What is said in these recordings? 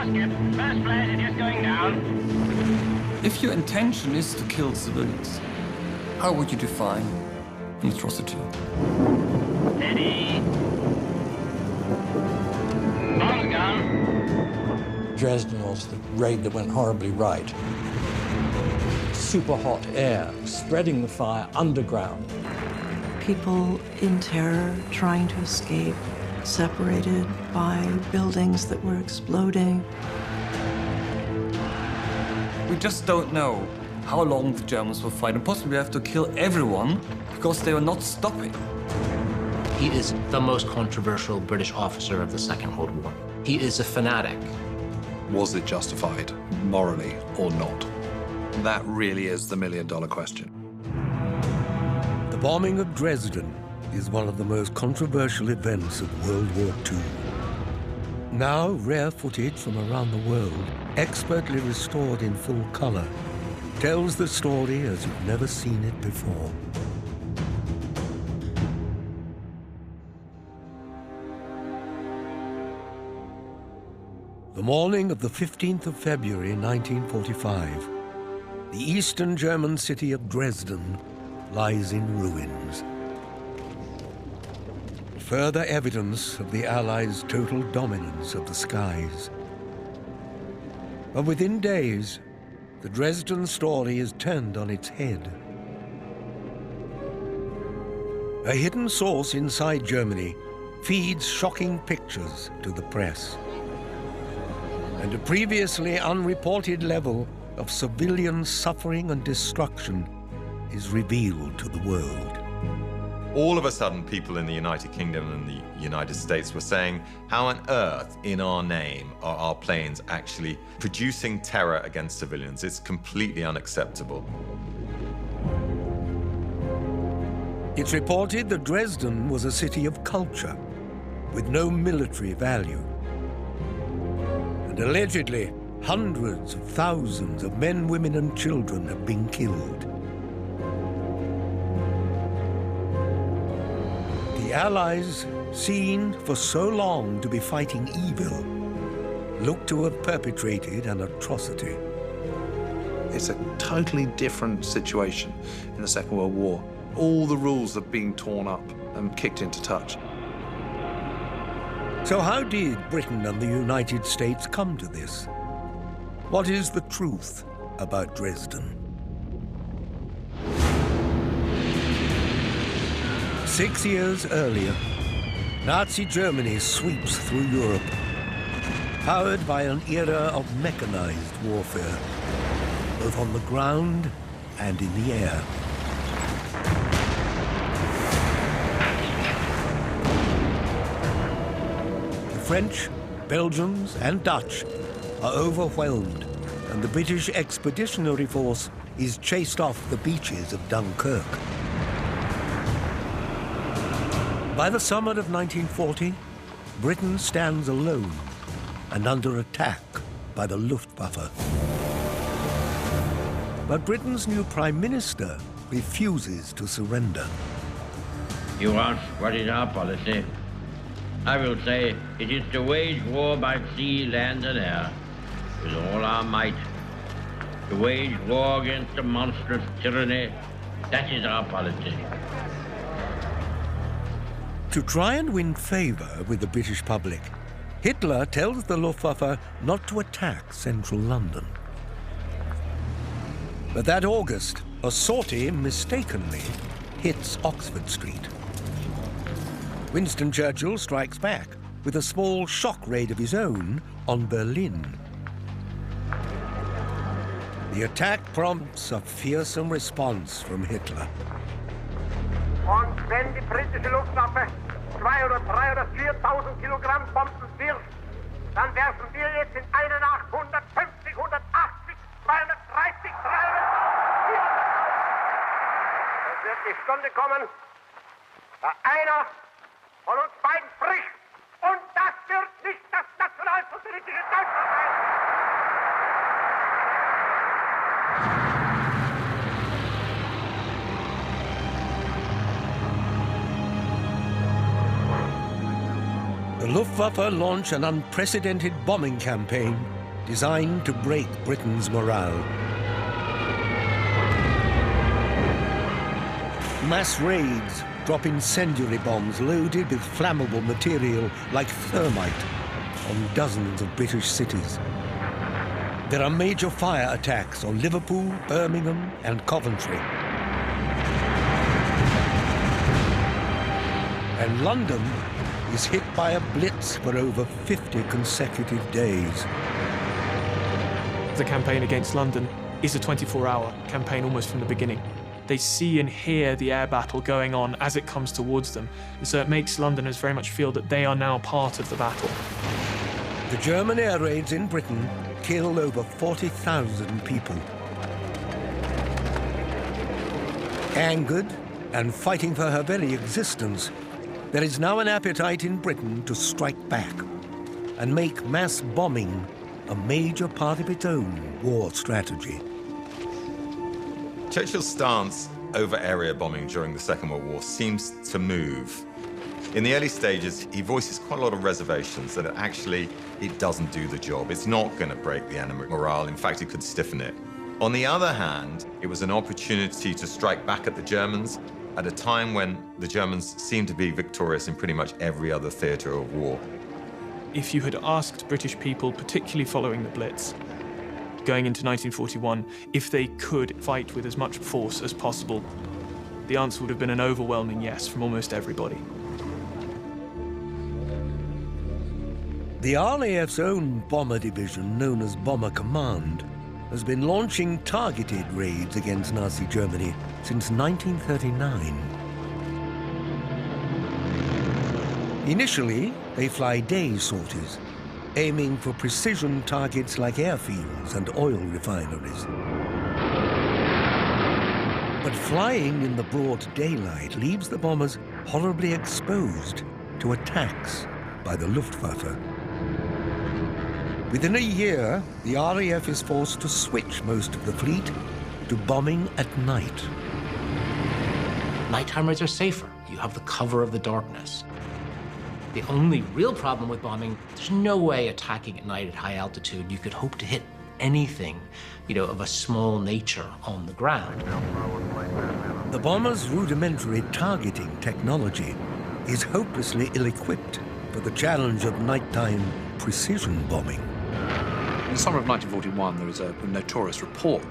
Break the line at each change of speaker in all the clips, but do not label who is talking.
basket. First flight is just going down.
If your intention is to kill civilians, how would you define an atrocity?
Steady. Bomb's gone.
Dresden was the raid that went horribly right. Super hot air, spreading the fire underground.
People in terror, trying to escape, separated by buildings that were exploding.
We just don't know how long the Germans will fight, and possibly have to kill everyone because they are not stopping.
He is the most controversial British officer of the Second World War. He is a fanatic.
Was it justified, morally or not? That really is the million-dollar question.
The bombing of Dresden is one of the most controversial events of World War II. Now, rare footage from around the world, expertly restored in full color, tells the story as you've never seen it before. The morning of the 15th of February, 1945, the eastern German city of Dresden lies in ruins. Further evidence of the Allies' total dominance of the skies. But within days, the Dresden story is turned on its head. A hidden source inside Germany feeds shocking pictures to the press. And a previously unreported level of civilian suffering and destruction is revealed to the world.
All of a sudden, people in the United Kingdom and the United States were saying, how on earth, in our name, are our planes actually producing terror against civilians? It's completely unacceptable.
It's reported that Dresden was a city of culture, with no military value. And allegedly, hundreds of thousands of men, women, and children have been killed. The Allies, seen for so long to be fighting evil, look to have perpetrated an atrocity.
It's a totally different situation in the Second World War. All the rules are being torn up and kicked into touch.
So how did Britain and the United States come to this? What is the truth about Dresden? 6 years earlier, Nazi Germany sweeps through Europe, powered by an era of mechanized warfare, both on the ground and in the air. The French, Belgians, and Dutch are overwhelmed, and the British Expeditionary Force is chased off the beaches of Dunkirk. By the summer of 1940, Britain stands alone and under attack by the Luftwaffe. But Britain's new Prime Minister refuses to surrender.
You ask what is our policy? I will say it is to wage war by sea, land, and air with all our might. To wage war against a monstrous tyranny, that is our policy.
To try and win favor with the British public, Hitler tells the Luftwaffe not to attack central London. But that August, a sortie mistakenly hits Oxford Street. Winston Churchill strikes back with a small shock raid of his own on Berlin. The attack prompts a fearsome response from Hitler.
Und wenn die britische Luftwaffe 2 oder 3 oder 4.000 Kilogramm Bomben wirft, dann werfen wir jetzt in einer Nacht 150, 180, 230, 300, 400. Es wird die Stunde kommen, da einer von uns beiden bricht. Und das wird nicht das nationalsozialistische Deutschland sein.
The Luftwaffe launch an unprecedented bombing campaign designed to break Britain's morale. Mass raids drop incendiary bombs loaded with flammable material like thermite on dozens of British cities. There are major fire attacks on Liverpool, Birmingham, and Coventry. And London is hit by a blitz for over 50 consecutive days.
The campaign against London is a 24-hour campaign almost from the beginning. They see and hear the air battle going on as it comes towards them, and so it makes Londoners very much feel that they are now part of the battle.
The German air raids in Britain kill over 40,000 people. Angered and fighting for her very existence, there is now an appetite in Britain to strike back and make mass bombing a major part of its own war strategy.
Churchill's stance over area bombing during the Second World War seems to move. In the early stages, he voices quite a lot of reservations that it doesn't do the job. It's not going to break the enemy morale. In fact, it could stiffen it. On the other hand, it was an opportunity to strike back at the Germans at a time when the Germans seemed to be victorious in pretty much every other theatre of war.
If you had asked British people, particularly following the Blitz, going into 1941, if they could fight with as much force as possible, the answer would have been an overwhelming yes from almost everybody.
The RAF's own bomber division, known as Bomber Command, has been launching targeted raids against Nazi Germany since 1939. Initially, they fly day sorties, aiming for precision targets like airfields and oil refineries. But flying in the broad daylight leaves the bombers horribly exposed to attacks by the Luftwaffe. Within a year, the RAF is forced to switch most of the fleet to bombing at night.
Nighttime raids are safer. You have the cover of the darkness. The only real problem with bombing, there's no way attacking at night at high altitude you could hope to hit anything, of a small nature on the ground.
The bomber's rudimentary targeting technology is hopelessly ill-equipped for the challenge of nighttime precision bombing.
In the summer of 1941, there is a notorious report,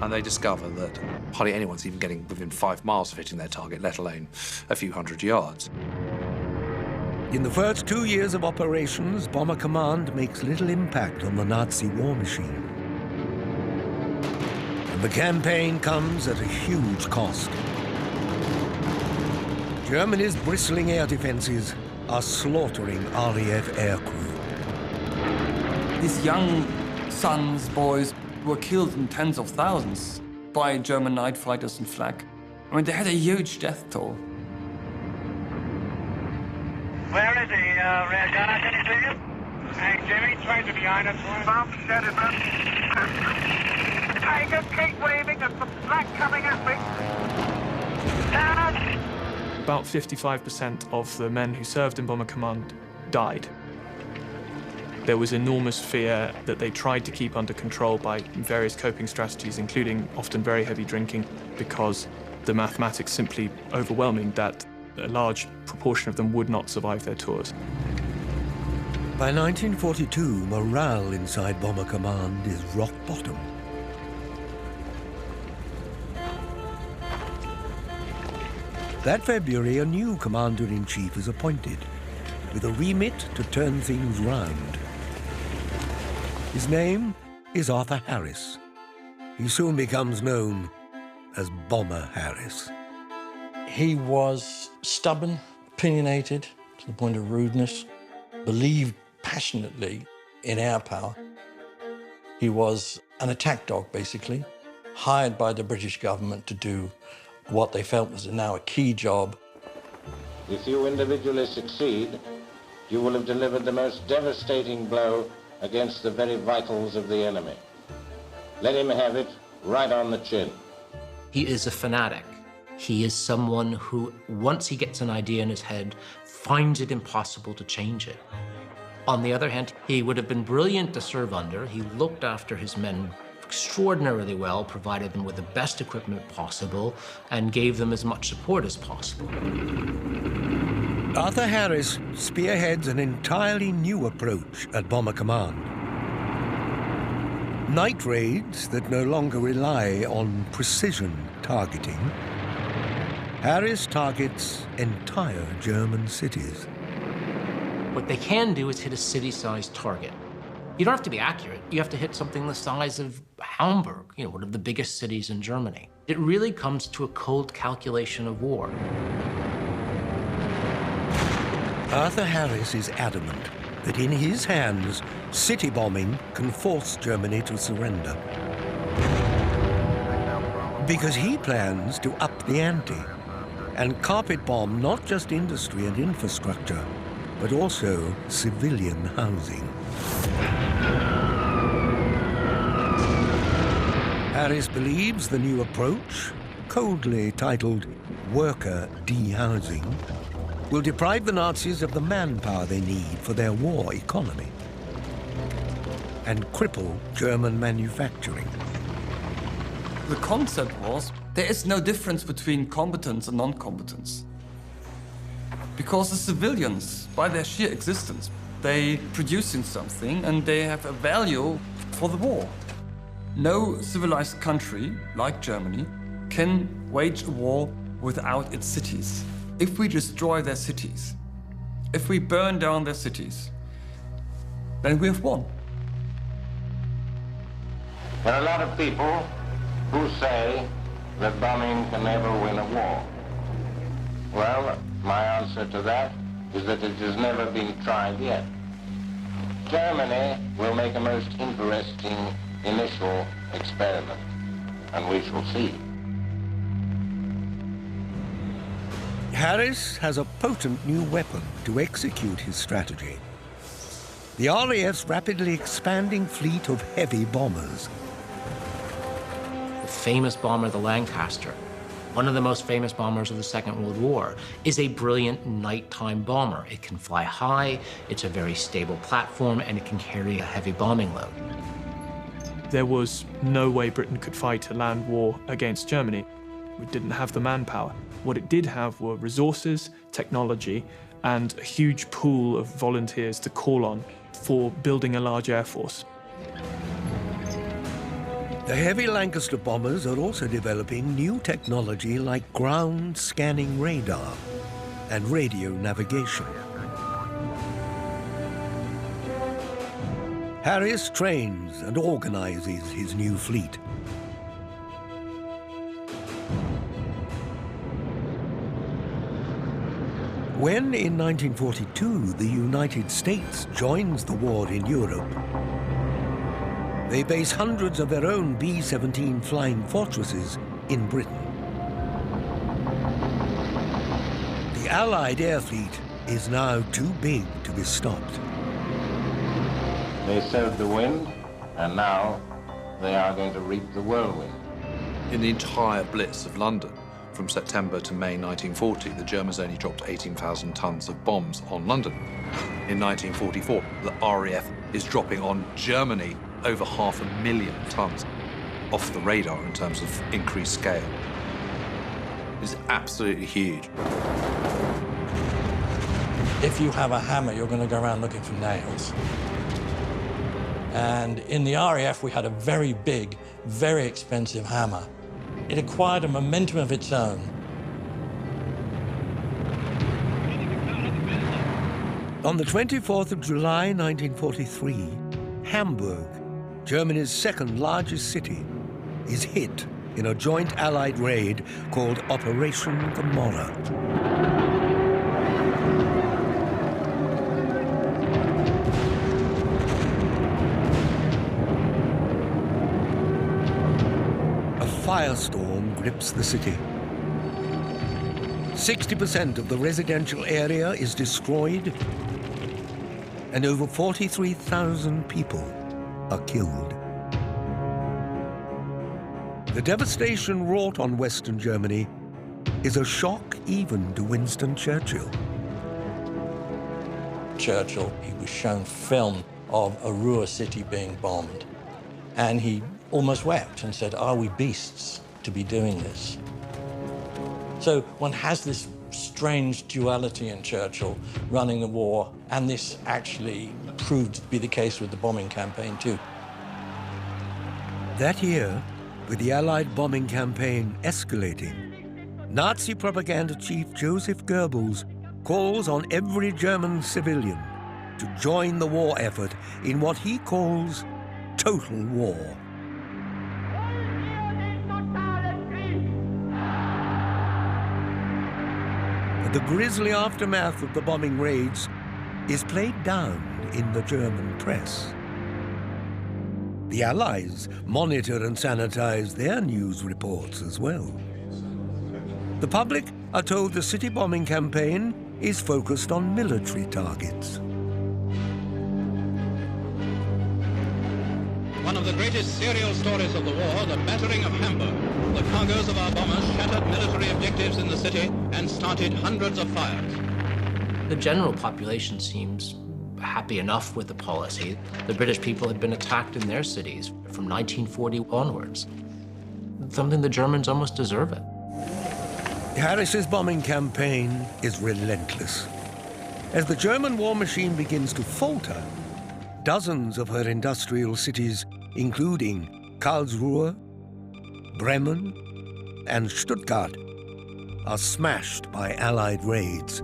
and they discover that hardly anyone's even getting within 5 miles of hitting their target, let alone a few hundred yards.
In the first 2 years of operations, Bomber Command makes little impact on the Nazi war machine. And the campaign comes at a huge cost. Germany's bristling air defenses are slaughtering RAF aircrew.
These young sons, boys, were killed in tens of thousands by German night fighters and flak. I mean, they had a huge death toll.
Where is he, Red Gunner? Can you see him? Hey, Jimmy, try to behind us. Bump, steady, bump. Hey, just keep waving. There's some flak coming at me.
About 55% of the men who served in Bomber Command died. There was enormous fear that they tried to keep under control by various coping strategies, including often very heavy drinking, because the mathematics simply overwhelming that a large proportion of them would not survive their tours.
By 1942, morale inside Bomber Command is rock bottom. That February, a new commander-in-chief is appointed, with a remit to turn things round. His name is Arthur Harris. He soon becomes known as Bomber Harris.
He was stubborn, opinionated, to the point of rudeness, believed passionately in air power. He was an attack dog, basically, hired by the British government to do what they felt was now a key job.
If you individually succeed, you will have delivered the most devastating blow against the very vitals of the enemy. Let him have it right on the chin.
He is a fanatic. He is someone who, once he gets an idea in his head, finds it impossible to change it. On the other hand, he would have been brilliant to serve under. He looked after his men extraordinarily well, provided them with the best equipment possible, and gave them as much support as possible.
Arthur Harris spearheads an entirely new approach at Bomber Command. Night raids that no longer rely on precision targeting. Harris targets entire German cities.
What they can do is hit a city-sized target. You don't have to be accurate. You have to hit something the size of Hamburg, one of the biggest cities in Germany. It really comes to a cold calculation of war.
Arthur Harris is adamant that in his hands, city bombing can force Germany to surrender. Because he plans to up the ante and carpet bomb not just industry and infrastructure, but also civilian housing. Harris believes the new approach, coldly titled worker dehousing, will deprive the Nazis of the manpower they need for their war economy and cripple German manufacturing.
The concept was there is no difference between competence and non-competence. Because the civilians, by their sheer existence, they producing something and they have a value for the war. No civilized country, like Germany, can wage a war without its cities. If we destroy their cities, if we burn down their cities, then we have won.
There are a lot of people who say that bombing can never win a war. Well, my answer to that is that it has never been tried yet. Germany will make a most interesting initial experiment, and we shall see.
Harris has a potent new weapon to execute his strategy. The RAF's rapidly expanding fleet of heavy bombers.
The famous bomber, the Lancaster, one of the most famous bombers of the Second World War, is a brilliant nighttime bomber. It can fly high, it's a very stable platform, and it can carry a heavy bombing load.
There was no way Britain could fight a land war against Germany. We didn't have the manpower. What it did have were resources, technology, and a huge pool of volunteers to call on for building a large air force.
The heavy Lancaster bombers are also developing new technology like ground scanning radar and radio navigation. Harris trains and organizes his new fleet. When, in 1942, the United States joins the war in Europe, they base hundreds of their own B-17 flying fortresses in Britain. The Allied air fleet is now too big to be stopped.
They sowed the wind, and now they are going to reap the whirlwind.
In the entire Blitz of London, from September to May 1940, the Germans only dropped 18,000 tons of bombs on London. In 1944, the RAF is dropping on Germany over 500,000 tons off the radar in terms of increased scale. It's absolutely huge.
If you have a hammer, you're going to go around looking for nails. And in the RAF, we had a very big, very expensive hammer. It acquired a momentum of its own.
On the 24th of July, 1943, Hamburg, Germany's second largest city, is hit in a joint Allied raid called Operation Gomorrah. Firestorm grips the city. 60% of the residential area is destroyed, and over 43,000 people are killed. The devastation wrought on Western Germany is a shock even to Winston Churchill.
Churchill, he was shown film of a Ruhr city being bombed, and he almost wept and said, "Are we beasts to be doing this?" So one has this strange duality in Churchill running the war, and this actually proved to be the case with the bombing campaign too.
That year, with the Allied bombing campaign escalating, Nazi propaganda chief Joseph Goebbels calls on every German civilian to join the war effort in what he calls total war. But the grisly aftermath of the bombing raids is played down in the German press. The Allies monitor and sanitize their news reports as well. The public are told the city bombing campaign is focused on military targets.
One of the greatest serial stories of the war, the battering of Hamburg. The cargoes of our bombers shattered military objectives in the city and started hundreds of fires.
The general population seems happy enough with the policy. The British people had been attacked in their cities from 1940 onwards. Something the Germans almost deserve it.
Harris's bombing campaign is relentless. As the German war machine begins to falter, dozens of her industrial cities, including Karlsruhe, Bremen, and Stuttgart, are smashed by Allied raids.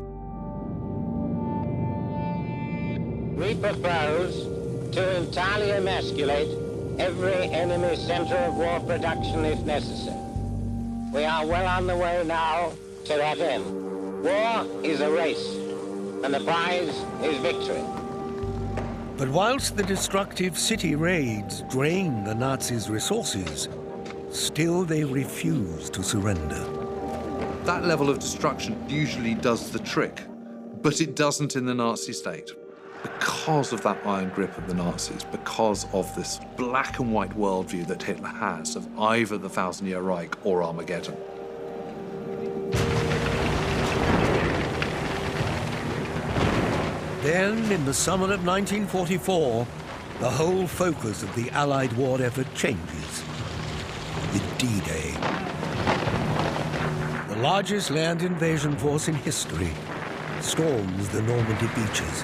We propose to entirely emasculate every enemy center of war production if necessary. We are well on the way now to that end. War is a race, and the prize is victory.
But whilst the destructive city raids drain the Nazis' resources, still they refuse to surrender.
That level of destruction usually does the trick, but it doesn't in the Nazi state. Because of that iron grip of the Nazis, because of this black and white worldview that Hitler has of either the Thousand-Year Reich or Armageddon.
Then, in the summer of 1944, the whole focus of the Allied war effort changes with D-Day. The largest land invasion force in history storms the Normandy beaches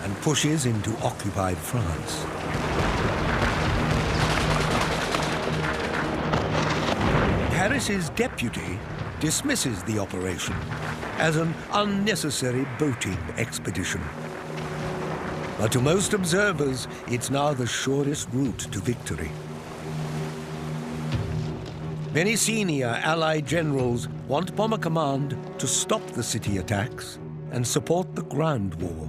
and pushes into occupied France. Harris's deputy dismisses the operation as an unnecessary boating expedition. But to most observers, it's now the surest route to victory. Many senior Allied generals want Bomber Command to stop the city attacks and support the ground war.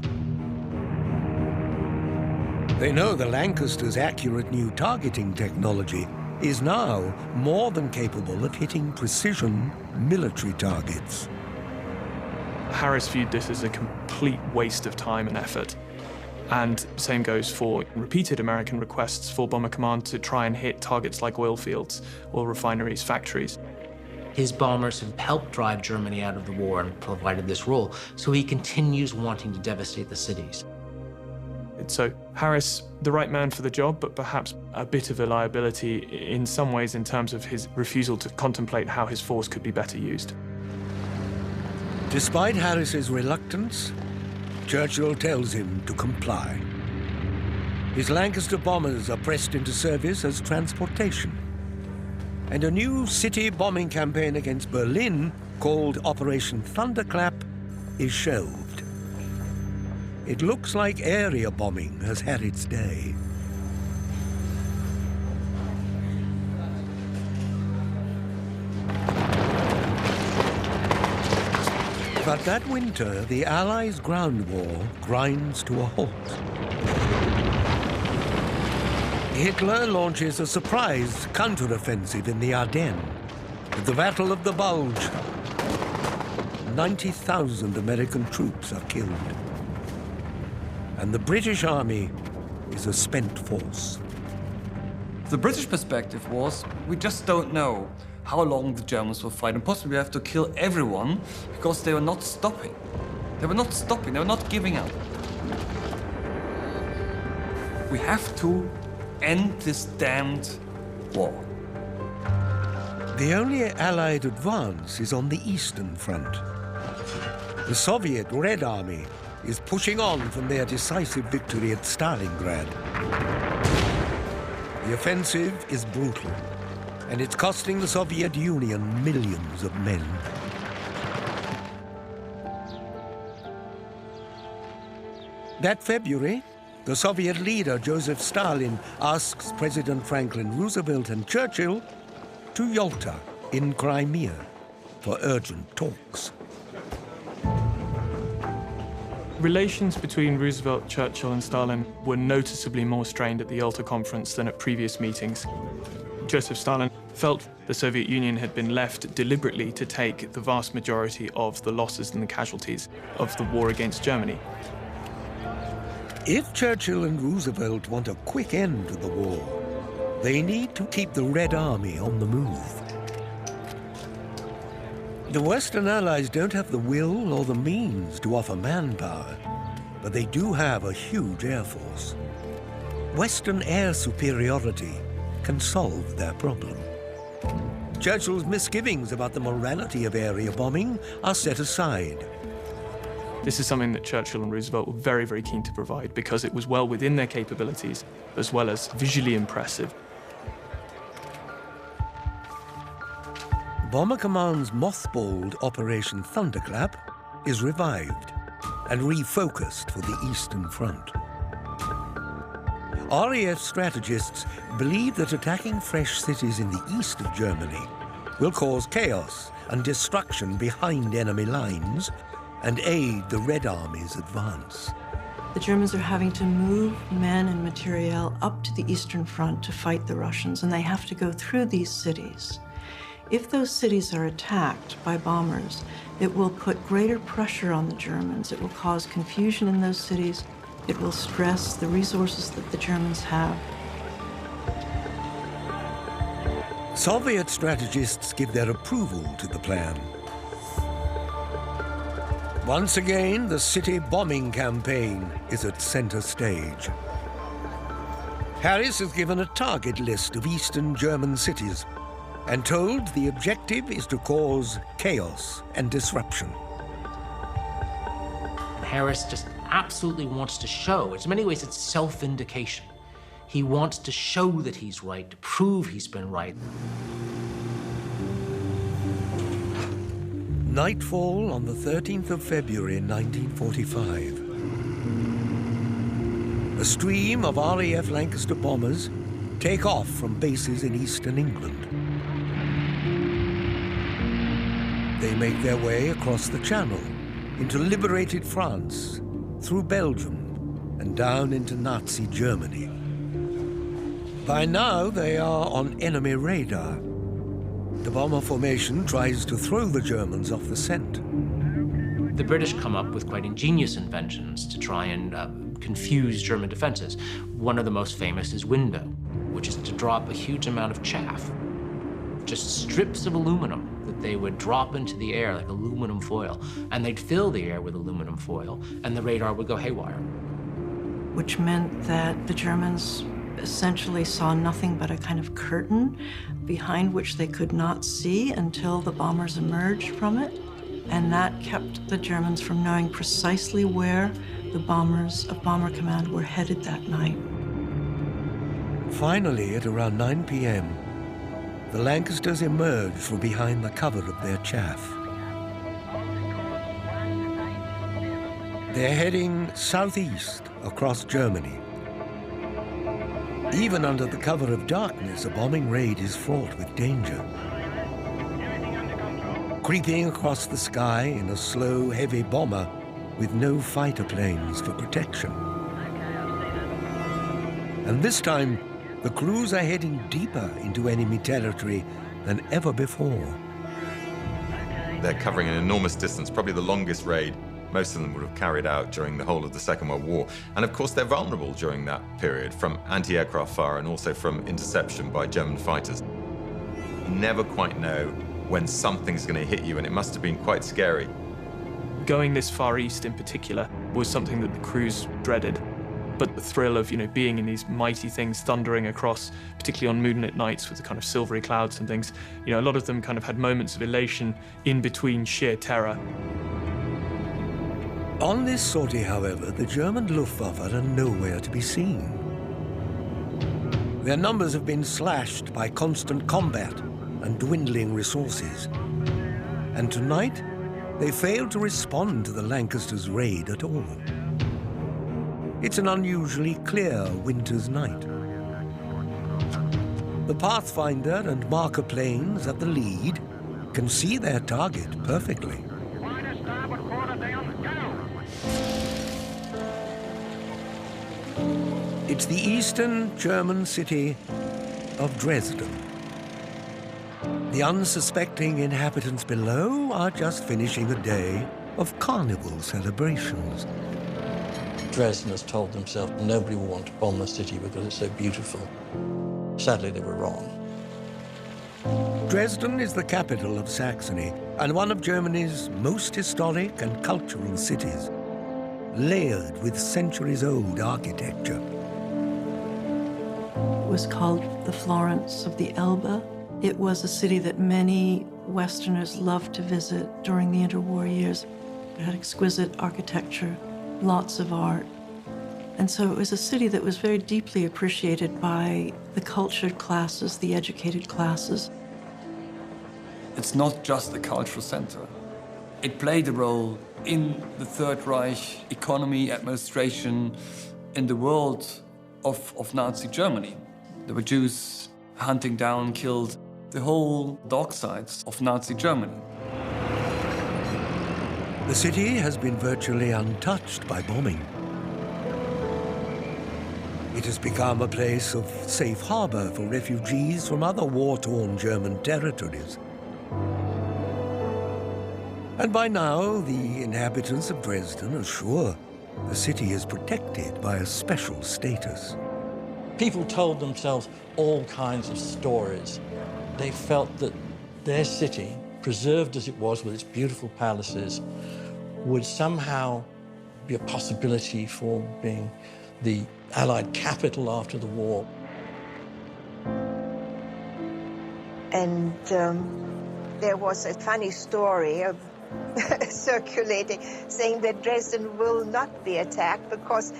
They know the Lancaster's accurate new targeting technology is now more than capable of hitting precision military targets.
Harris viewed this as a complete waste of time and effort. And same goes for repeated American requests for Bomber Command to try and hit targets like oil fields, oil refineries, factories.
His bombers have helped drive Germany out of the war and provided this role, so he continues wanting to devastate the cities.
So Harris, the right man for the job, but perhaps a bit of a liability in some ways in terms of his refusal to contemplate how his force could be better used.
Despite Harris's reluctance, Churchill tells him to comply. His Lancaster bombers are pressed into service as transportation. And a new city bombing campaign against Berlin, called Operation Thunderclap, is shelved. It looks like area bombing has had its day. But that winter, the Allies' ground war grinds to a halt. Hitler launches a surprise counteroffensive in the Ardennes at the Battle of the Bulge. 90,000 American troops are killed. And the British Army is a spent force.
The British perspective was, we just don't know how long the Germans will fight, and possibly we have to kill everyone because they were not stopping. They were not stopping, they were not giving up. We have to end this damned war.
The only Allied advance is on the Eastern Front. The Soviet Red Army is pushing on from their decisive victory at Stalingrad. The offensive is brutal, and it's costing the Soviet Union millions of men. That February, the Soviet leader Joseph Stalin asks President Franklin Roosevelt and Churchill to Yalta in Crimea for urgent talks.
Relations between Roosevelt, Churchill and Stalin were noticeably more strained at the Yalta Conference than at previous meetings. Joseph Stalin felt the Soviet Union had been left deliberately to take the vast majority of the losses and the casualties of the war against Germany.
If Churchill and Roosevelt want a quick end to the war, they need to keep the Red Army on the move. The Western Allies don't have the will or the means to offer manpower, but they do have a huge air force. Western air superiority can solve their problem. Churchill's misgivings about the morality of area bombing are set aside.
This is something that Churchill and Roosevelt were very, very keen to provide because it was well within their capabilities, as well as visually impressive.
Bomber Command's mothballed Operation Thunderclap is revived and refocused for the Eastern Front. RAF strategists believe that attacking fresh cities in the east of Germany will cause chaos and destruction behind enemy lines and aid the Red Army's advance.
The Germans are having to move men and materiel up to the Eastern Front to fight the Russians, and they have to go through these cities. If those cities are attacked by bombers, it will put greater pressure on the Germans. It will cause confusion in those cities. It will stress the resources that the Germans have.
Soviet strategists give their approval to the plan. Once again, the city bombing campaign is at center stage. Harris is given a target list of eastern German cities and told the objective is to cause chaos and disruption.
Harris just absolutely wants to show, in many ways it's self-vindication. He wants to show that he's right, to prove he's been right.
Nightfall on the 13th of February 1945. A stream of RAF Lancaster bombers take off from bases in eastern England. They make their way across the Channel, into liberated France, through Belgium, and down into Nazi Germany. By now, they are on enemy radar. The bomber formation tries to throw the Germans off the scent.
The British come up with quite ingenious inventions to try and confuse German defenses. One of the most famous is window, which is to drop a huge amount of chaff, just strips of aluminum that they would drop into the air like aluminum foil, and they'd fill the air with aluminum foil, and the radar would go haywire.
Which meant that the Germans essentially saw nothing but a kind of curtain behind which they could not see until the bombers emerged from it. And that kept the Germans from knowing precisely where the bombers of Bomber Command were headed that night.
Finally, at around 9 p.m., the Lancasters emerge from behind the cover of their chaff. They're heading southeast across Germany. Even under the cover of darkness, a bombing raid is fraught with danger. Creeping across the sky in a slow, heavy bomber with no fighter planes for protection. And this time, the crews are heading deeper into enemy territory than ever before.
They're covering an enormous distance, probably the longest raid most of them would have carried out during the whole of the Second World War. And of course, they're vulnerable during that period from anti-aircraft fire and also from interception by German fighters. You never quite know when something's going to hit you, and it must have been quite scary.
Going this far east in particular was something that the crews dreaded. But the thrill of, being in these mighty things thundering across, particularly on moonlit nights with the kind of silvery clouds and things, a lot of them kind of had moments of elation in between sheer terror.
On this sortie, however, the German Luftwaffe are nowhere to be seen. Their numbers have been slashed by constant combat and dwindling resources. And tonight, they failed to respond to the Lancasters' raid at all. It's an unusually clear winter's night. The Pathfinder and marker planes at the lead can see their target perfectly. It's the eastern German city of Dresden. The unsuspecting inhabitants below are just finishing a day of carnival celebrations.
Dresdeners told themselves nobody will want to bomb the city because it's so beautiful. Sadly, they were wrong.
Dresden is the capital of Saxony and one of Germany's most historic and cultural cities, layered with centuries-old architecture.
It was called the Florence of the Elbe. It was a city that many Westerners loved to visit during the interwar years. It had exquisite architecture, lots of art. And so it was a city that was very deeply appreciated by the cultured classes, the educated classes.
It's not just a cultural center. It played a role in the Third Reich economy, administration, in the world of Nazi Germany. There were Jews hunting down, killed, the whole dark sides of Nazi Germany.
The city has been virtually untouched by bombing. It has become a place of safe harbor for refugees from other war-torn German territories. And by now, the inhabitants of Dresden are sure the city is protected by a special status.
People told themselves all kinds of stories. They felt that their city, preserved as it was with its beautiful palaces, would somehow be a possibility for being the Allied capital after the war.
And there was a funny story of circulating saying that Dresden will not be attacked because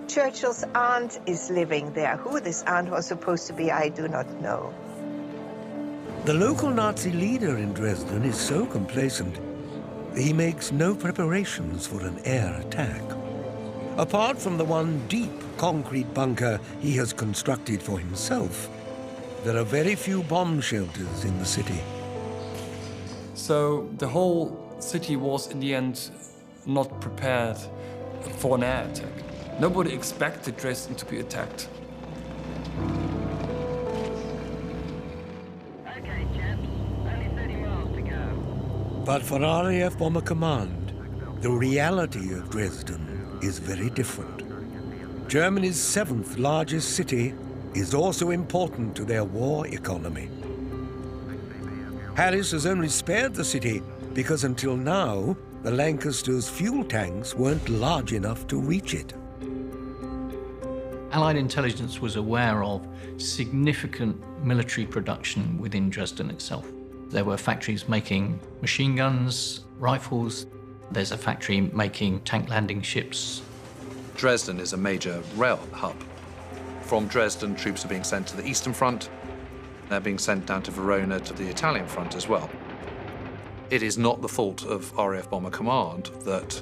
Churchill's aunt is living there. Who this aunt was supposed to be, I do not know.
The local Nazi leader in Dresden is so complacent, he makes no preparations for an air attack. Apart from the one deep concrete bunker he has constructed for himself, there are very few bomb shelters in the city.
So the whole city was, in the end, not prepared for an air attack. Nobody expected Dresden to be attacked.
Okay, chaps. Only 30 miles to go.
But for RAF Bomber Command, the reality of Dresden is very different. Germany's 7th largest city is also important to their war economy. Harris has only spared the city because until now, the Lancasters' fuel tanks weren't large enough to reach it.
Allied intelligence was aware of significant military production within Dresden itself. There were factories making machine guns, rifles. There's a factory making tank landing ships.
Dresden is a major rail hub. From Dresden, troops are being sent to the Eastern Front. They're being sent down to Verona to the Italian front as well. It is not the fault of RAF Bomber Command that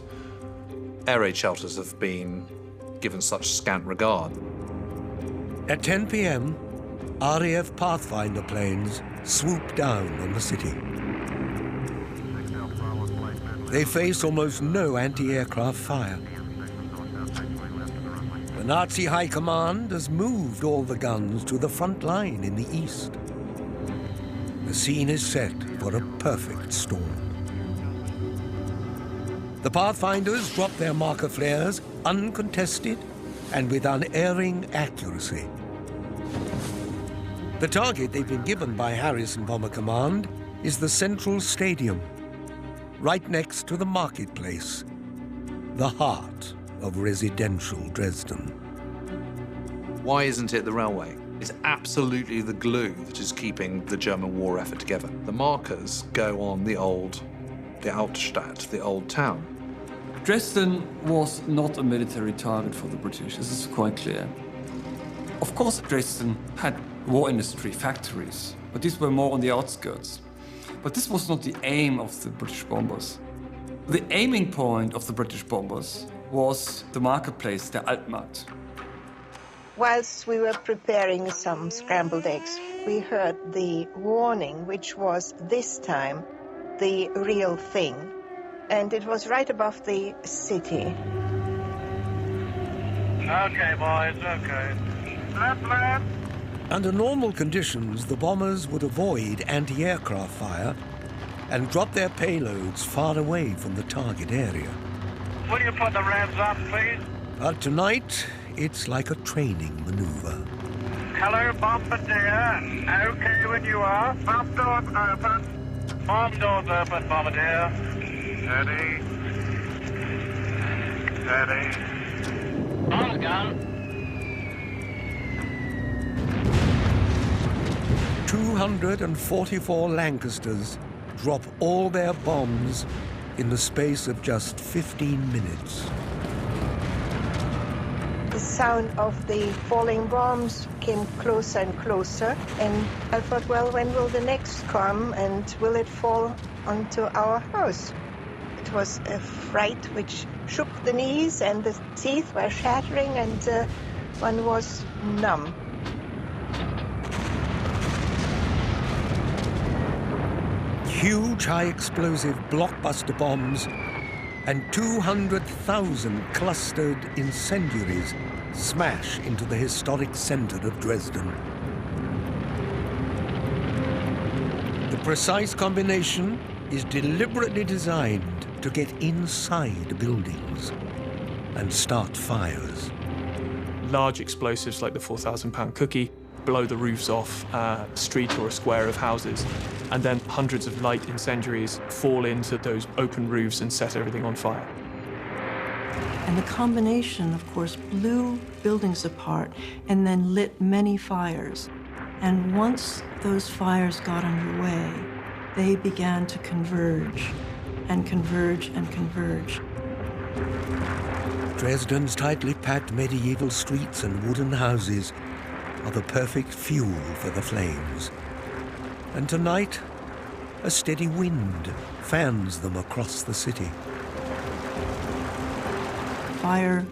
air raid shelters have been given such scant regard.
At 10 p.m., RAF Pathfinder planes swoop down on the city. They face almost no anti-aircraft fire. The Nazi High Command has moved all the guns to the front line in the east. The scene is set for a perfect storm. The Pathfinders drop their marker flares uncontested and with unerring accuracy. The target they've been given by Harris and Bomber Command is the central stadium, right next to the marketplace, the heart of residential Dresden.
Why isn't it the railway? It's absolutely the glue that is keeping the German war effort together. The markers go on the Altstadt, the old town.
Dresden was not a military target for the British, this is quite clear. Of course, Dresden had war industry factories, but these were more on the outskirts. But this was not the aim of the British bombers. The aiming point of the British bombers was the marketplace, the Altmarkt.
Whilst we were preparing some scrambled eggs, we heard the warning, which was this time the real thing. And it was right above the city.
Okay, boys, okay. Left, left.
Under normal conditions, the bombers would avoid anti-aircraft fire and drop their payloads far away from the target area.
Will you put the revs up, please?
But tonight, it's like a training maneuver.
Hello, Bombardier. Okay when you are. Bomb doors open. Bomb doors open, Bombardier. Steady. Steady.
On the gun.
244 Lancasters drop all their bombs in the space of just 15 minutes.
The sound of the falling bombs came closer and closer, and I thought, well, when will the next come, and will it fall onto our house? It was a fright which shook the knees, and the teeth were shattering, and one was numb.
Huge high-explosive blockbuster bombs and 200,000 clustered incendiaries smash into the historic center of Dresden. The precise combination is deliberately designed to get inside buildings and start fires.
Large explosives like the 4,000-pound cookie blow the roofs off a street or a square of houses, and then hundreds of light incendiaries fall into those open roofs and set everything on fire.
And the combination, of course, blew buildings apart and then lit many fires. And once those fires got underway, they began to converge and converge and converge.
Dresden's tightly packed medieval streets and wooden houses are the perfect fuel for the flames. And tonight, a steady wind fans them across the city.
Fire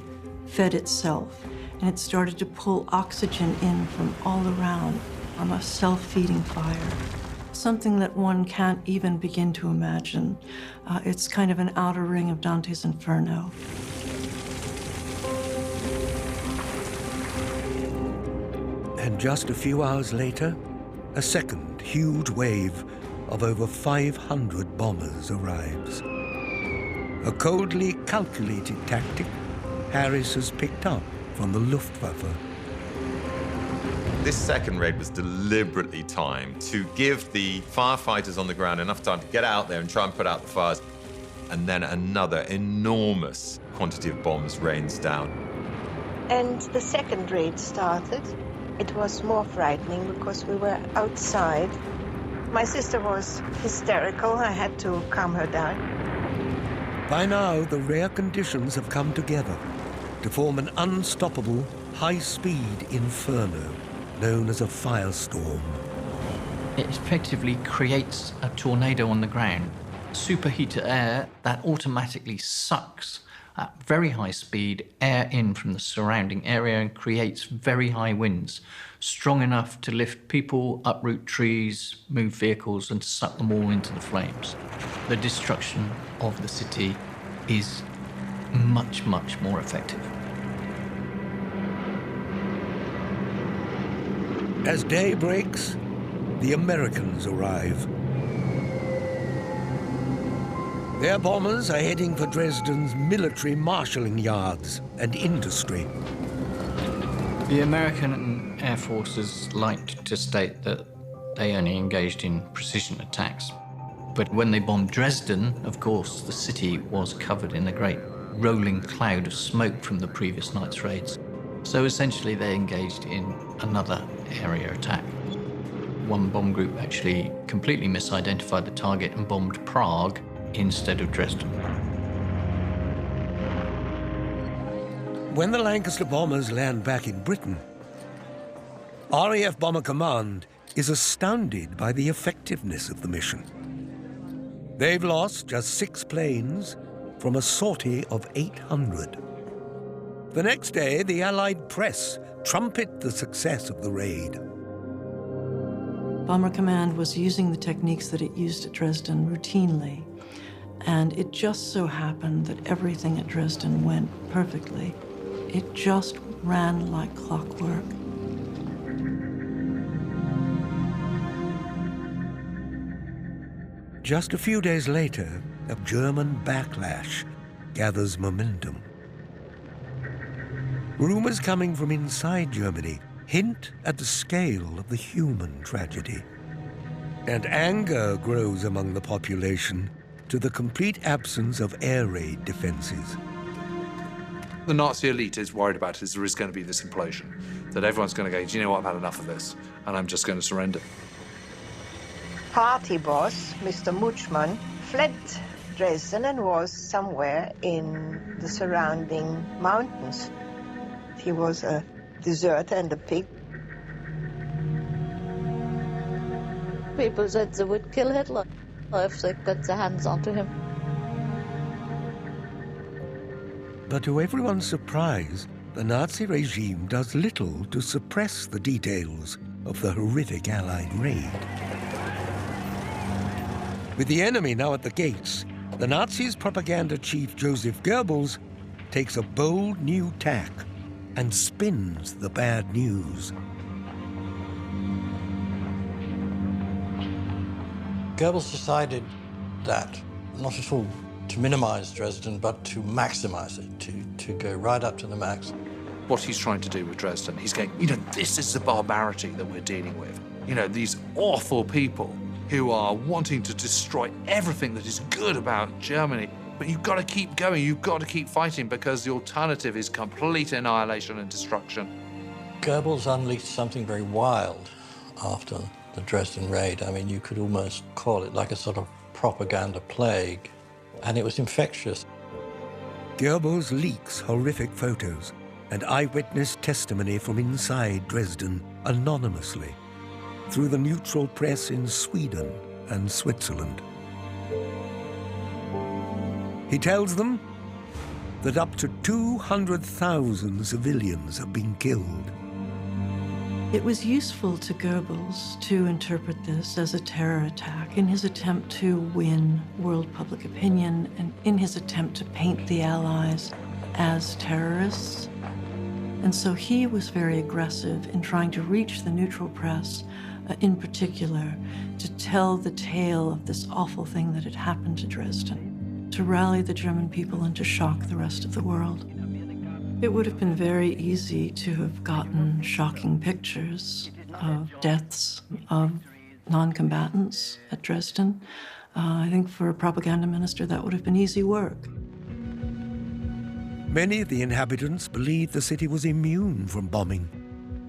fed itself, and it started to pull oxygen in from all around, from a self-feeding fire. Something that one can't even begin to imagine. It's kind of an outer ring of Dante's Inferno.
And just a few hours later, a second huge wave of over 500 bombers arrives. A coldly calculated tactic Harris has picked up from the Luftwaffe.
This second raid was deliberately timed to give the firefighters on the ground enough time to get out there and try and put out the fires. And then another enormous quantity of bombs rains down.
And the second raid started. It was more frightening because we were outside. My sister was hysterical. I had to calm her down.
By now, the rare conditions have come together to form an unstoppable, high-speed inferno known as a firestorm.
It effectively creates a tornado on the ground. Superheated air that automatically sucks at very high speed air in from the surrounding area and creates very high winds, strong enough to lift people, uproot trees, move vehicles, and suck them all into the flames. The destruction of the city is much, much more effective.
As day breaks, the Americans arrive. Their bombers are heading for Dresden's military marshalling yards and industry.
The American Air Forces liked to state that they only engaged in precision attacks. But when they bombed Dresden, of course, the city was covered in a great rolling cloud of smoke from the previous night's raids. So essentially they engaged in another area attack. One bomb group actually completely misidentified the target and bombed Prague instead of Dresden.
When the Lancaster bombers land back in Britain, RAF Bomber Command is astounded by the effectiveness of the mission. They've lost just 6 planes from a sortie of 800. The next day, the Allied press trumpet the success of the raid.
Bomber Command was using the techniques that it used at Dresden routinely, and it just so happened that everything at Dresden went perfectly. It just ran like clockwork.
Just a few days later, a German backlash gathers momentum. Rumors coming from inside Germany hint at the scale of the human tragedy. And anger grows among the population to the complete absence of air raid defenses.
The Nazi elite is worried about is there is going to be this implosion, that everyone's going to go, do you know what, I've had enough of this, and I'm just going to surrender.
Party boss, Mr. Mutschmann, fled Dresden and was somewhere in the surrounding mountains. He was a deserter and a pig.
People said they would kill Hitler if they got their hands onto him.
But to everyone's surprise, the Nazi regime does little to suppress the details of the horrific Allied raid. With the enemy now at the gates, the Nazis' propaganda chief Joseph Goebbels takes a bold new tack and spins the bad news.
Goebbels decided that not at all to minimize Dresden, but to maximize it, to go right up to the max.
What he's trying to do with Dresden, he's going, you know, this is the barbarity that we're dealing with. You know, these awful people who are wanting to destroy everything that is good about Germany. But you've got to keep going, you've got to keep fighting, because the alternative is complete annihilation and destruction.
Goebbels unleashed something very wild after the Dresden raid. I mean, you could almost call it like a sort of propaganda plague, and it was infectious.
Goebbels leaks horrific photos and eyewitness testimony from inside Dresden anonymously through the neutral press in Sweden and Switzerland. He tells them that up to 200,000 civilians have been killed.
It was useful to Goebbels to interpret this as a terror attack in his attempt to win world public opinion and in his attempt to paint the Allies as terrorists. And so he was very aggressive in trying to reach the neutral press, in particular, to tell the tale of this awful thing that had happened to Dresden, to rally the German people and to shock the rest of the world. It would have been very easy to have gotten shocking pictures of deaths of non-combatants at Dresden. I think for a propaganda minister, that would have been easy work.
Many of the inhabitants believed the city was immune from bombing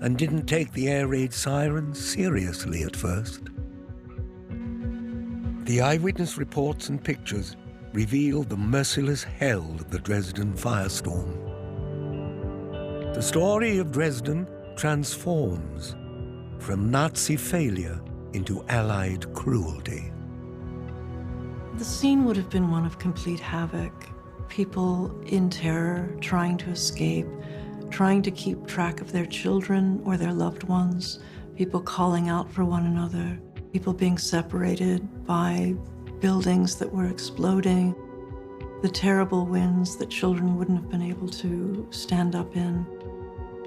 and didn't take the air raid sirens seriously at first. The eyewitness reports and pictures reveal the merciless hell of the Dresden firestorm. The story of Dresden transforms from Nazi failure into Allied cruelty.
The scene would have been one of complete havoc. People in terror, trying to escape, trying to keep track of their children or their loved ones, people calling out for one another, people being separated by buildings that were exploding, the terrible winds that children wouldn't have been able to stand up in.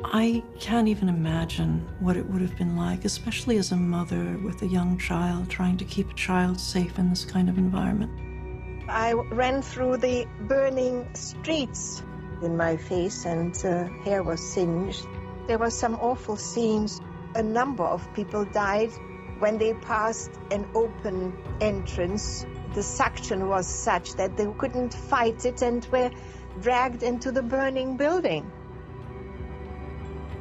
I can't even imagine what it would have been like, especially as a mother with a young child, trying to keep a child safe in this kind of environment.
I ran through the burning streets in my face, and hair was singed. There were some awful scenes. A number of people died when they passed an open entrance. The suction was such that they couldn't fight it and were dragged into the burning building.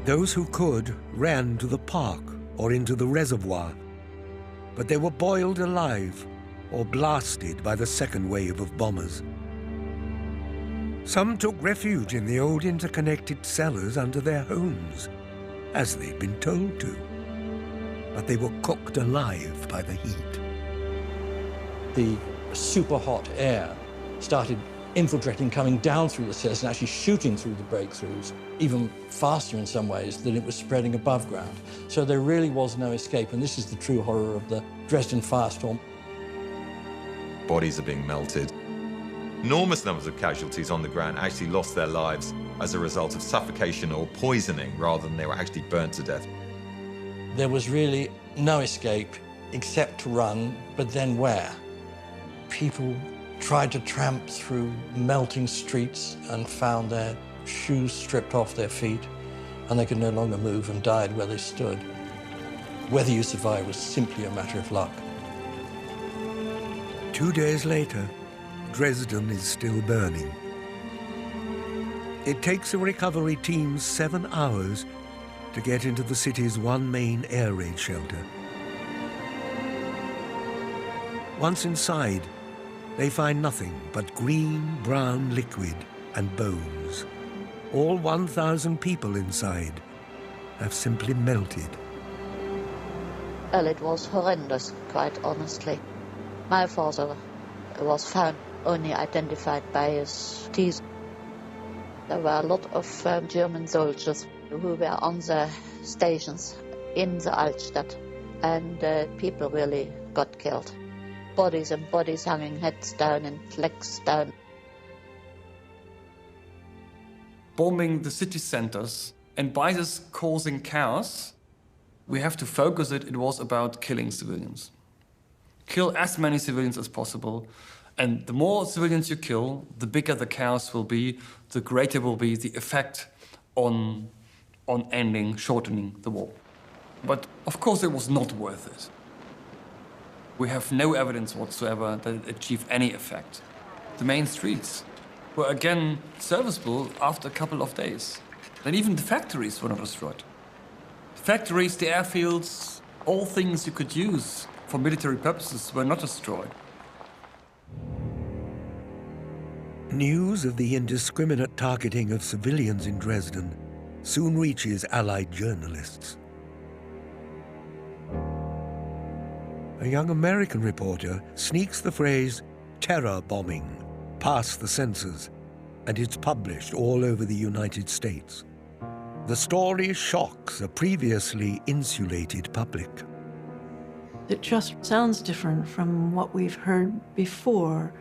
Those who could ran to the park or into the reservoir, but they were boiled alive or blasted by the second wave of bombers. Some took refuge in the old interconnected cellars under their homes, as they'd been told to. But they were cooked alive by the heat.
The super hot air started infiltrating, coming down through the cellars and actually shooting through the breakthroughs, even faster in some ways than it was spreading above ground. So there really was no escape, and this is the true horror of the Dresden firestorm.
Bodies are being melted. Enormous numbers of casualties on the ground actually lost their lives as a result of suffocation or poisoning rather than they were actually burnt to death.
There was really no escape except to run, but then where? People tried to tramp through melting streets and found their shoes stripped off their feet, and they could no longer move and died where they stood. Whether you survive was simply a matter of luck.
2 days later, Dresden is still burning. It takes a recovery team 7 hours to get into the city's one main air raid shelter. Once inside, they find nothing but green-brown liquid and bones. All 1,000 people inside have simply melted.
Well, it was horrendous, quite honestly. My father was found only identified by his teeth. There were a lot of German soldiers who were on the stations in the Altstadt, and people really got killed. Bodies and bodies hanging, heads down and legs down.
Bombing the city centers, and by this causing chaos, we have to focus it was about killing civilians. Kill as many civilians as possible, and the more civilians you kill, the bigger the chaos will be, the greater will be the effect on ending, shortening the war. But of course it was not worth it. We have no evidence whatsoever that it achieved any effect. The main streets were again serviceable after a couple of days. And even the factories were not destroyed. The factories, the airfields, all things you could use for military purposes were not destroyed.
News of the indiscriminate targeting of civilians in Dresden soon reaches Allied journalists. A young American reporter sneaks the phrase terror bombing past the censors, and it's published all over the United States. The story shocks a previously insulated public.
It just sounds different from what we've heard before,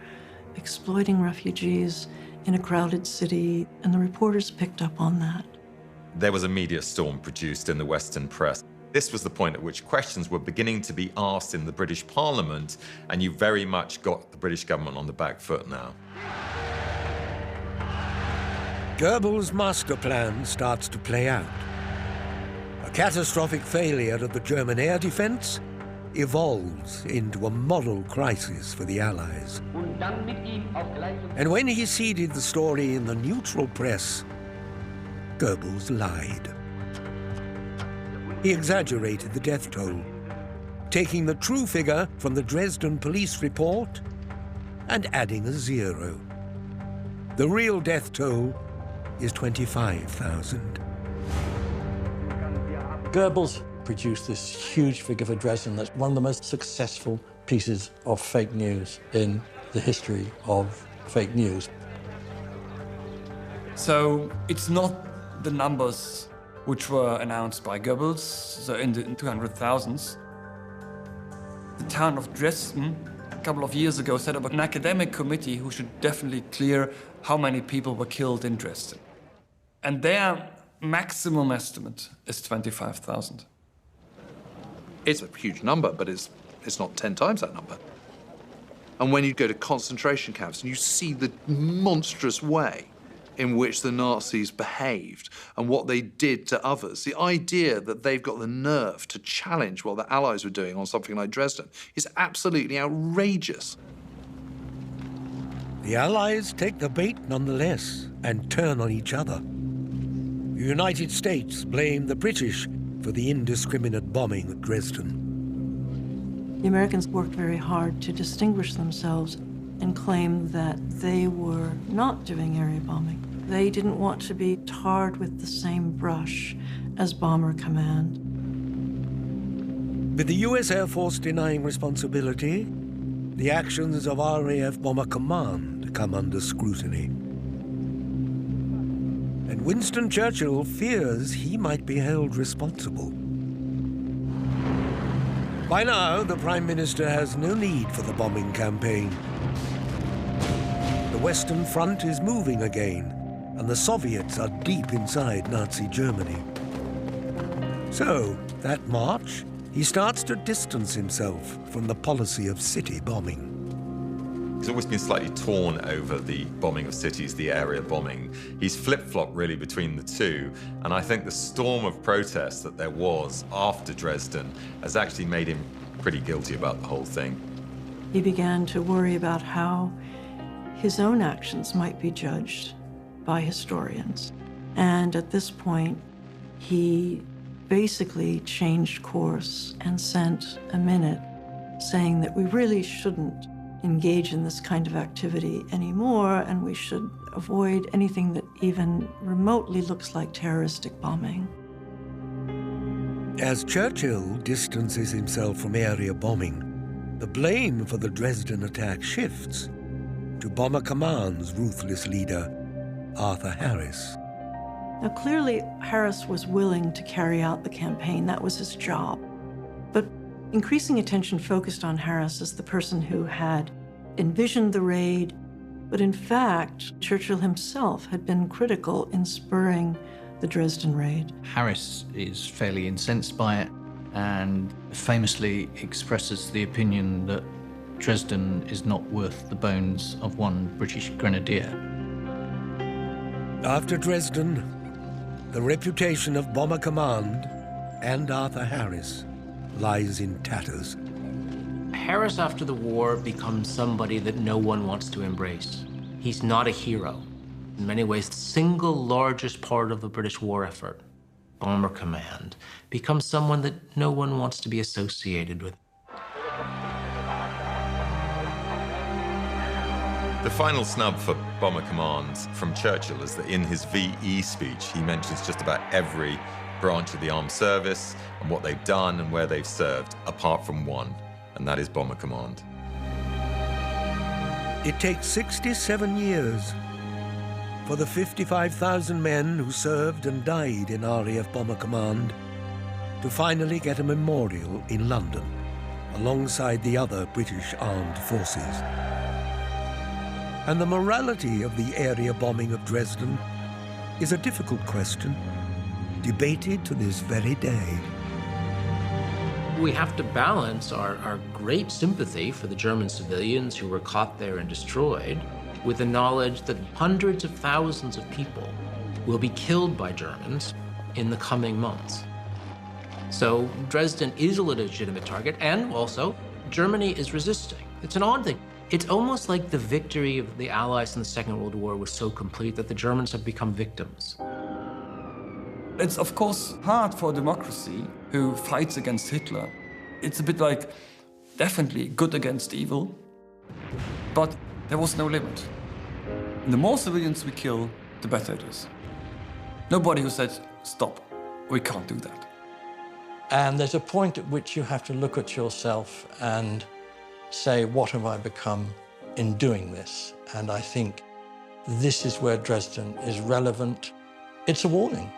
exploiting refugees in a crowded city, and the reporters picked up on that.
There was a media storm produced in the Western press. This was the point at which questions were beginning to be asked in the British Parliament, and you very much got the British government on the back foot now.
Goebbels' master plan starts to play out. A catastrophic failure of the German air defense evolves into a moral crisis for the Allies. And when he seeded the story in the neutral press, Goebbels lied. He exaggerated the death toll, taking the true figure from the Dresden police report and adding a 0. The real death toll is 25,000.
Goebbels produced this huge figure for Dresden that's one of the most successful pieces of fake news in the history of fake news.
So it's not the numbers which were announced by Goebbels, so in the 200,000s. The town of Dresden, a couple of years ago, set up an academic committee who should definitely clear how many people were killed in Dresden. And their maximum estimate is 25,000.
It's a huge number, but it's not 10 times that number. And when you go to concentration camps and you see the monstrous way in which the Nazis behaved and what they did to others, the idea that they've got the nerve to challenge what the Allies were doing on something like Dresden is absolutely outrageous.
The Allies take the bait nonetheless and turn on each other. The United States blamed the British for the indiscriminate bombing at Dresden.
The Americans worked very hard to distinguish themselves and claim that they were not doing area bombing. They didn't want to be tarred with the same brush as Bomber Command.
With the U.S. Air Force denying responsibility, the actions of RAF Bomber Command come under scrutiny. And Winston Churchill fears he might be held responsible. By now, the Prime Minister has no need for the bombing campaign. The Western Front is moving again, and the Soviets are deep inside Nazi Germany. So, that March, he starts to distance himself from the policy of city bombing.
He's always been slightly torn over the bombing of cities, the area bombing. He's flip-flopped really between the two, and I think the storm of protest that there was after Dresden has actually made him pretty guilty about the whole thing.
He began to worry about how his own actions might be judged by historians. And at this point, he basically changed course and sent a minute saying that we really shouldn't engage in this kind of activity anymore, and we should avoid anything that even remotely looks like terroristic bombing.
As Churchill distances himself from area bombing, the blame for the Dresden attack shifts to Bomber Command's ruthless leader, Arthur Harris.
Now, clearly, Harris was willing to carry out the campaign. That was his job. But increasing attention focused on Harris as the person who had envisioned the raid, but in fact, Churchill himself had been critical in spurring the Dresden raid.
Harris is fairly incensed by it and famously expresses the opinion that Dresden is not worth the bones of one British grenadier.
After Dresden, the reputation of Bomber Command and Arthur Harris lies in tatters.
Harris, after the war, becomes somebody that no one wants to embrace. He's not a hero. In many ways, the single largest part of the British war effort, Bomber Command, becomes someone that no one wants to be associated with.
The final snub for Bomber Command from Churchill is that in his VE speech, he mentions just about every branch of the armed service and what they've done and where they've served, apart from one, and that is Bomber Command.
It takes 67 years for the 55,000 men who served and died in RAF Bomber Command to finally get a memorial in London, alongside the other British armed forces. And the morality of the area bombing of Dresden is a difficult question, debated to this very day.
We have to balance our great sympathy for the German civilians who were caught there and destroyed with the knowledge that hundreds of thousands of people will be killed by Germans in the coming months. So Dresden is a legitimate target, and also Germany is resisting. It's an odd thing. It's almost like the victory of the Allies in the Second World War was so complete that the Germans have become victims.
It's of course hard for a democracy who fights against Hitler. It's a bit like definitely good against evil, but there was no limit. And the more civilians we kill, the better it is. Nobody who said, stop, we can't do that.
And there's a point at which you have to look at yourself and say, what have I become in doing this? And I think this is where Dresden is relevant. It's a warning.